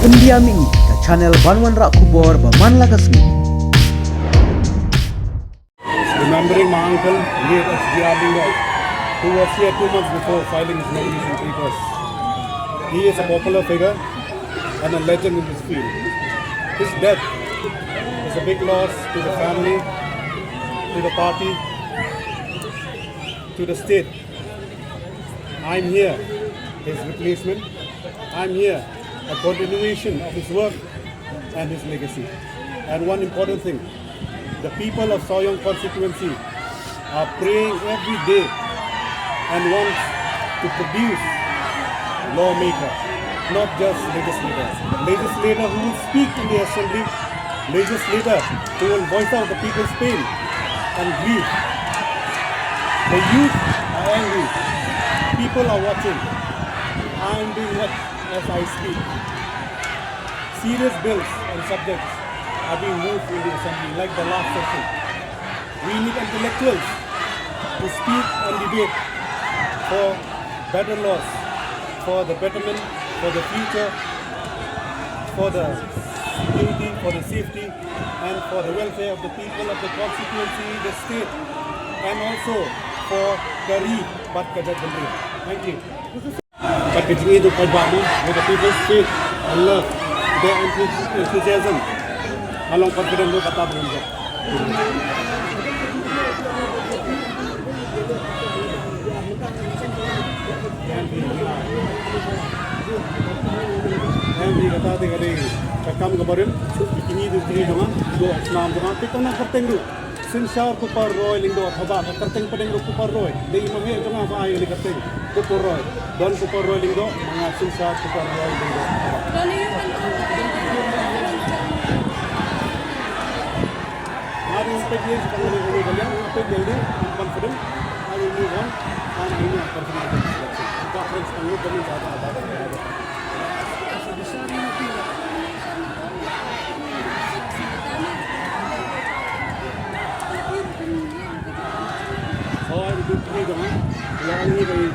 India Ming ke channel Banwan Rak Kubor Baman Lagasmi. Remembering my uncle, late SGR Lingo, who was here 2 months before filing his nomination papers. He is a popular figure and a legend in this field. His death is a big loss to the family, to the party, to the state. I'm here, his replacement. I'm here, a continuation of his work and his legacy. And one important thing, the people of Sohïong constituency are praying every day and want to produce lawmakers, not just legislators. Legislator who will speak in the assembly, legislator who will voice out the people's pain and grief. The youth are angry. People are watching. I am being watched as I speak. Serious bills and subjects are being moved in the assembly like the last session. We need intellectuals to speak and debate for better laws, for the betterment, for the future, for the security, for the safety, and for the welfare of the people of the constituency, the state, and also for Kari Bat Kajat. Thank you. But continue to paitbah with the people's faith and love, their enthusiasm, along confident with Kata Bunda. Yang dikata tadi cakam kemarin, ini tu jangan, dua senam jangan, tapi kau nak kerteng tu, sinsar kupar roy lindo thaba, kerteng pedeng tu kupar roy, dei imamhe jangan apa ayo ni kerteng, kupar roy, don kupar roy lindo, mengat sinsar kupar roy lindo. Hari ini pagi kita boleh kalian, apa jadi confident, hari ini one, hari ini confident. Kita friends kami kami ada. Yang ini dari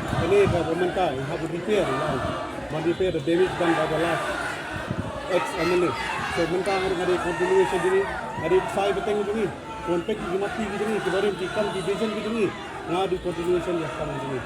bynta, have to repair the damage done by the last ex-MLA. So bynta ada continuation ini, ada saya beteng ini, konpek mati ini, kemarin tikam division ini, ada continuation yang sama ini.